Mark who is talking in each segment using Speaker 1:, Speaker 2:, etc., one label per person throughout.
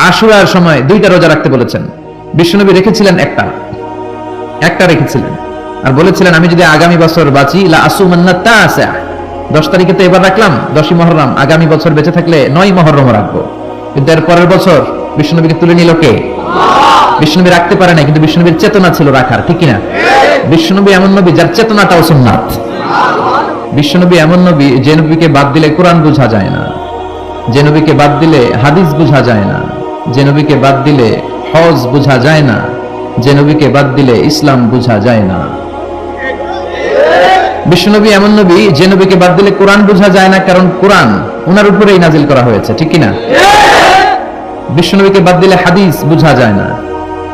Speaker 1: আশুরার সময় 2টা রোজা রাখতে বলেছেন। বিশ্বনবী রেখেছিলেন একটা রেখেছিলেন, আর বলেছিলেন আমি যদি আগামী বছর বাঁচি লা আসুমান্না তাসা, 10 তারিখে তো এবার রাখলাম 10ই মুহররম, আগামী বছর বেঁচে থাকলে 9ই মুহররম রাখবো। কিন্তু এর পরের বছর বিশ্বনবীকে তুলে নিল কে? বিশ্বনবী রাখতে পারে না, কিন্তু বিশ্বনবীর চেতনা ছিল রাখার, ঠিক কিনা? বিশ্বনবী এমন নবী যার চেতনাটাও সুন্নাত। বিশ্বনবী এমন নবী যে নবীকে বাদ দিলে কোরআন বোঝা যায় না, যে নবীকে বাদ দিলে হাদিস বোঝা যায় না, যে নবীকে বাদ দিলে হজ বোঝা যায় না, যে নবীকে বাদ দিলে ইসলাম বোঝা যায় না। বিশ্বনবী এমন নবী যে নবীকে বাদ দিলে কোরআন বোঝা যায় না, কারণ কোরআন ওনার উপরেই নাজিল করা হয়েছে, ঠিক কিনা? বিশ্বনবীকে বাদ দিলে হাদিস বোঝা যায় না,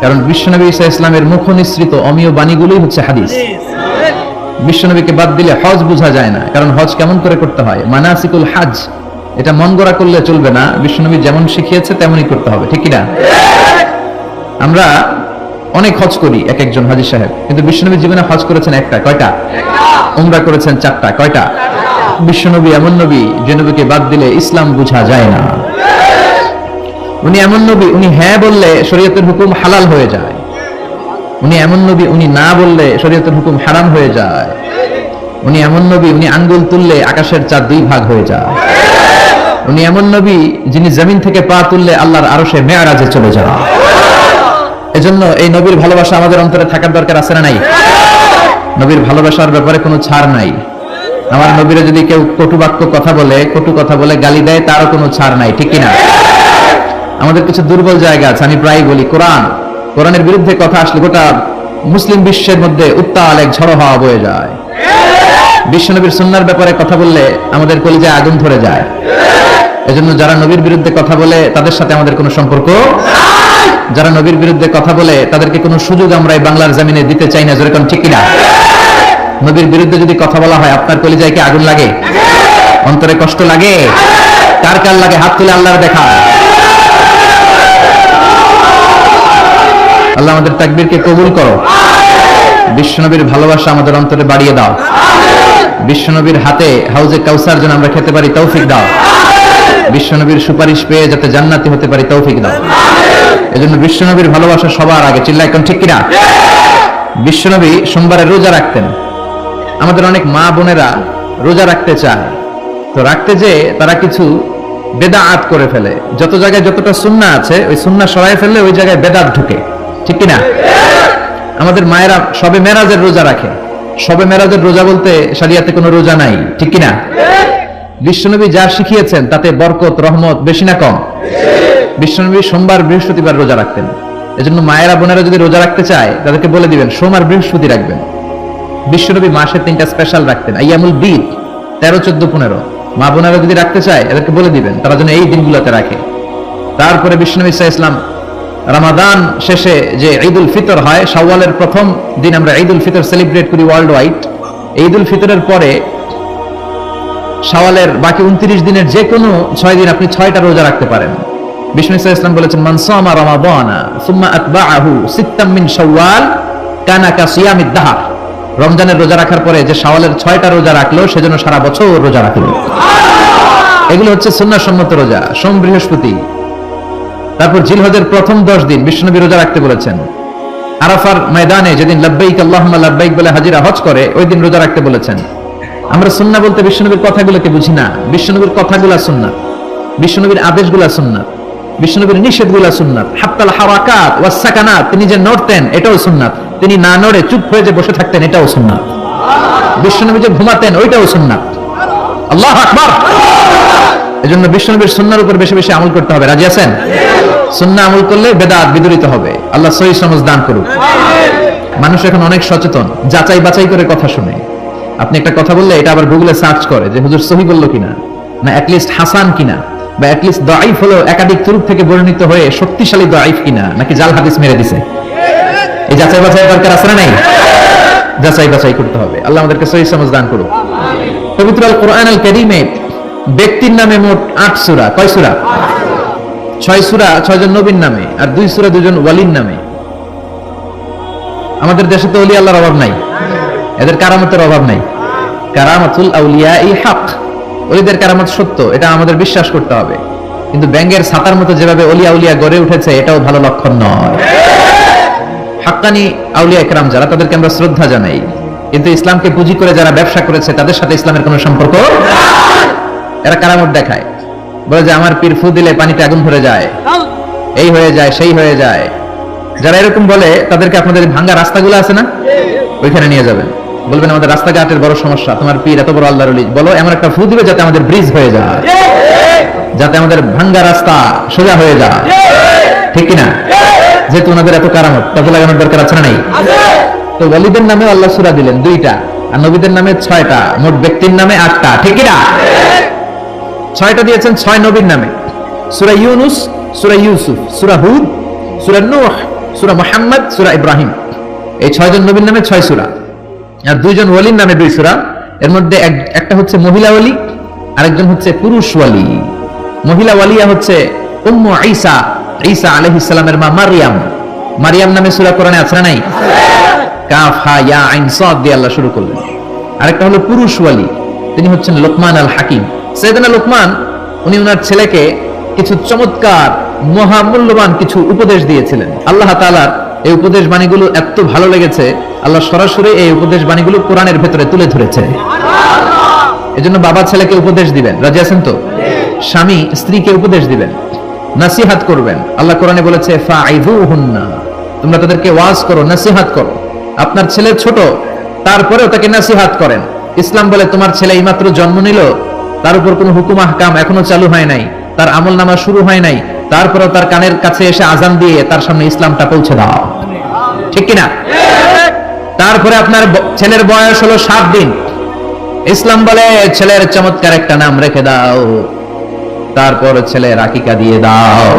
Speaker 1: কারণ বিশ্বনবী ঈসা ইসলামের মুখ নিঃসৃত অমীয় বাণীগুলোই হচ্ছে হাদিস। বিশ্বনবীকে বাদ দিলে হজ বোঝা যায় না, কারণ হজ কেমন করে করতে হয়, মানাসিকুল হজ, এটা মন গড়া করলে চলবে না, বিশ্বনবী যেমন শিখিয়েছে তেমনই করতে হবে, ঠিক কিনা? আমরা অনেক হজ করি এক একজন হাজী সাহেব, কিন্তু বিশ্বনবী জীবনে হজ করেছেন একটা, কয়টা? উমরা করেছেন 4টা, কয়টা? বিশ্বনবী এমন নবী যে নবীকে বাদ দিলে ইসলাম বোঝা যায় না। উনি এমন নবী, উনি হ্যাঁ বললে শরীয়তের হুকুম হালাল হয়ে যায়। উনি এমন নবী, উনি না বললে শরীয়তের হুকুম হারাম হয়ে যায়। উনি এমন নবী, উনি আঙ্গুল তুললে আকাশের চাঁদ 2 ভাগ হয়ে যায়। উনি এমন নবী যিনি জমিন থেকে পা তুললে আল্লাহর আরশে মেরাজে চলে যান। এজন্য এই নবীর ভালোবাসা আমাদের অন্তরে থাকার দরকার আছে না নাই? নবীর ভালোবাসার ব্যাপারে কোনো ছাড় নাই। আমার নবীরে যদি কেউ কটু বাক্য কথা বলে, কটু কথা বলে গালি দেয়, তারও কোনো ছাড় নাই, ঠিক কিনা? আমাদের কিছু দুর্বল জায়গা আছে, আমি প্রায় বলি কোরআনের বিরুদ্ধে কথা আসলে গোটা মুসলিম বিশ্বের মধ্যে উত্তাল এক ঝড়ো হাওয়া বয়ে যায়। বিশ্বনবীর সুন্নাহর ব্যাপারে কথা বললে আমাদের কলিজায় আগুন ধরে যায়। এজন্য যারা নবীর বিরুদ্ধে কথা বলে তাদের সাথে আমাদের কোনো সম্পর্ক নাই। যারা নবীর বিরুদ্ধে কথা বলে তাদেরকে কোনো সুযোগ আমরা এই বাংলার জমিনে দিতে চাই না, যেরকম, ঠিক কিনা? নবীর বিরুদ্ধে যদি কথা বলা হয় আপনার কলিজায় কি আগুন লাগে? অন্তরে কষ্ট লাগে? কার কার লাগে হাত তুলে আল্লাহর দেখা। আল্লাহ আমাদের তাকবীরকে কবুল করো। বিশ্বনবীর ভালোবাসা আমাদের অন্তরে বাড়িয়ে দাও। বিশ্বনবীর হাতে হাউজে কাউসার যেন আমরা খেতে পারি তৌফিক দাও। বিশ্বনবীর সুপারিশ পেয়ে যাতে জান্নাতি হতে পারি তৌফিক দাও। এজন্য বিশ্বনবীর ভালোবাসা সবার আগে, চিল্লা এখন, ঠিক কিনা? বিশ্বনবী সোমবারে রোজা রাখতেন। আমাদের অনেক মা বোনেরা রোজা রাখতে চায়, তো রাখতে যেয়ে তারা কিছু বেদাত করে ফেলে। যত জায়গায় যতটা সুন্নাহ আছে ওই সুন্নাহ সরাই ফেললে ওই জায়গায় বেদাত ঢুকে, ঠিক কিনা? আমাদের মায়েরা শবে মেরাজের রোজা রাখে। শবে মেরাজের রোজা বলতে শরিয়াতে কোনো রোজা নাই, ঠিক কিনা? বিশ্বনবী যা শিখিয়েছেন তাতে বরকত রহমত বেশি না কম? বিশ্বনবী সোমবার বৃহস্পতিবার রোজা রাখতেন। এজন্য মায়েরা বোনেরা যদি রোজা রাখতে চায় তাদেরকে বলে দিবেন সোম আর বৃহস্পতি রাখবেন। বিশ্বনবী মাসে 3টা স্পেশাল রাখতেন, আইয়ামুল বীদ 13, 14, 15। মা বোনেরা যদি রাখতে চায় এদেরকে বলে দিবেন তারা যেন এই দিনগুলোতে রাখে। তারপরে বিশ্বনবী সাল্লাল্লাহু আলাইহি ওয়াসাল্লাম রমাদান শেষে যে ঈদুল ফিতর হয়, শাওয়ালের প্রথম দিন আমরা ঈদুল ফিতর সেলিব্রেট করি ওয়ার্ল্ড ওয়াইড। ঈদুল ফিতরের পরে শাওয়ালের বাকি 29 দিনের যে কোনো 6 দিন আপনি 6টা রোজা রাখতে পারেন। বিষ্ণু সাল্লাল্লাহু আলাইহি ওয়াসাল্লাম বলেছেন মান সামা রমাদানা সুম্মা আতবাআহু সিত্তাম মিন শাওয়াল কানা কাসিয়ামিদ দাহর। রমজানের রোজা রাখার পরে যে শাওয়ালের 6টা রোজা রাখলো সেজন্য সারা বছর রোজা রাখলো। এগুলো হচ্ছে সুন্নাহসম্মত রোজা, সোম বৃহস্পতি। তারপর জিলহজের প্রথম 10 দিন বিশ্বনবী রোজা রাখতে বলেছেন। আরাফার ময়দানে যেদিন লাব্বাইক আল্লাহুম্মা লাব্বাইক বলে হাজিরা হজ করে ওই দিন রোজা রাখতে বলেছেন। আমরা সুন্নাহ বলতে বিশ্বনবীর কথাগুলোকে বুঝি না। বিশ্বনবীর কথাগুলো সুন্নাহ, বিশ্বনবীর আদেশগুলো সুন্নাহ, বিশ্বনবীর নিষেধগুলো সুন্নাহ। হাত্তাল হারাকাত ওয়াস সাকানাত, তিনি যে নড়তেন এটাও সুন্নাহ। তিনি না নড়ে চুপ হয়ে যে বসে থাকতেন এটাও সুন্নাহ। বিশ্বনবী যে ঘুমাতেন ওইটাও সুন্নাহ। আল্লাহু আকবার। এজন্য বিশ্বনবীর সুন্নাহর উপর বেশি বেশি আমল করতে হবে। রাজি আছেন? সুন্নাহ আমল করলে বেদাত বিদরিত হবে। আল্লাহ সহিহ সমঝ দান করুক। মানুষ এখন অনেক সচেতন, যাচাই বাছাই করে কথা শুনে। আপনি একটা কথা বললে এটা আবার গুগলে সার্চ করে যে হুজুর সহিহ বলল কিনা, না অ্যাটলিস্ট হাসান কিনা, বা অ্যাটলিস্ট দাঈফ হলো একাধিক তুরুক থেকে বর্ণিত হয়ে শক্তিশালী দাঈফ কিনা, নাকি জাল হাদিস মেরে দিছে। এই যাচাই বাছাই দরকার আছে না নাই? যাচাই বাছাই করতে হবে। আল্লাহ আমাদেরকে সহিহ সমঝ দান করুক। পবিত্র আল কোরআন আল কারীমে ব্যক্তির নামে মোট 8 সূরা। কয় সূরা? 6 সূরা 6 জন নবীর নামে, আর 2 সূরা 2 জন ওয়ালির নামে। আমাদের দেশে তো ওলি আল্লাহর অভাব নাই, এদের কারামতের অভাব নাই। কারামাতুল আউলিয়াই হক, ওলিদের কারামত সত্য, এটা আমাদের বিশ্বাস করতে হবে। কিন্তু ব্যাঙের ছাতার মতো যেভাবে অলিয়া উলিয়া গড়ে উঠেছে এটাও ভালো লক্ষণ নয়। হাক্কানি আউলিয়া একরাম যারা, তাদেরকে আমরা শ্রদ্ধা জানাই, কিন্তু ইসলামকে পুঁজি করে যারা ব্যবসা করেছে তাদের সাথে ইসলামের কোনো সম্পর্ক। এরা কারামত দেখায়, বলে যে আমার পীর ফু দিলে পানিতে আগুন ধরে যায়, এই হয়ে যায় সেই হয়ে যায়। যারা এরকম বলে তাদেরকে আপনাদের ভাঙ্গা রাস্তাগুলো আছে না, ওইখানে নিয়ে যাবেন, বলবেন আমাদের রাস্তাঘাটের বড় সমস্যা, তোমার পীর এত বড় আল্লাহর ওলি, বলো এমন একটা ফু দিবে যাতে আমাদের ব্রিজ হয়ে যায়, যাতে আমাদের ভাঙ্গা রাস্তা সোজা হয়ে যায়, ঠিক কিনা? যেহেতু ওনাদের এত কারামত, তাতে লাগানোর দরকার আছে না নাই? তো ওয়ালিদের নামে আল্লাহ সূরা দিলেন 2টা, আর নবীদের নামে 6টা, মোট ব্যক্তির নামে 8টা, ঠিক কিনা? 6টা দিয়েছেন 6 নবীর নামে, সূরা ইউনুস, সূরা ইউসুফ, সূরা হুদ, সূরা নূহ, সূরা মুহাম্মদ, সূরা ইব্রাহিম। এই 6 জন নবীর নামে 6 সূরা, আর 2 জন ওয়ালির নামে 2 সূরা। এর মধ্যে একটা হচ্ছে মহিলা ওয়ালি, আরেকজন হচ্ছে পুরুষ ওয়ালি। মহিলা ওয়ালিয়া হচ্ছে উম্মু ঈসা, ঈসা আলাইহিস সালামের মা মারইয়াম। মারইয়াম নামে সূরা কোরআনে আছে না নাই? কাফ হা ইয়া আইন সাদ দিয়ে আল্লাহ শুরু করলেন। আরেকটা হলো পুরুষ ওয়ালি, তিনি হচ্ছেন লোকমান আল হাকিম। সাইয়েদনা লোকমান উনি ওনার ছেলেকে কিছু চমৎকার মহামূল্যবান কিছু উপদেশ দিয়েছিলেন। আল্লাহ তাআলার এই উপদেশ বাণীগুলো এত ভালো লেগেছে, আল্লাহ সরাসরি এই উপদেশ বাণীগুলো কোরআনের ভেতরে তুলে ধরেছেন। এজন্য বাবা ছেলেকে উপদেশ দিবেন, রাজি আছেন তো? স্বামী স্ত্রীকে উপদেশ দিবেন, নসিহত করবেন। আল্লাহ কোরআনে বলেছে ফাইযুহুন্না, তোমরা তাদেরকে ওয়াজ করো, নসিহত করো। আপনার ছেলে ছোট, তারপরেও তাকে নসিহত করেন। ইসলাম বলে তোমার ছেলে এইমাত্র জন্ম নিল, তার উপর কোনো হুকুম আহকাম এখনো চালু হয় নাই, তার আমল নামা শুরু হয় নাই, তারপরেও তার কানের কাছে এসে আজান দিয়ে তার সামনে ইসলামটা পৌঁছে দাও, ঠিক কিনা? তারপরে আপনার ছেলের বয়স হলো 7 দিন, ইসলাম বলে ছেলের চমৎকার একটা নাম রেখে দাও, তারপর ছেলের আকিকা দিয়ে দাও।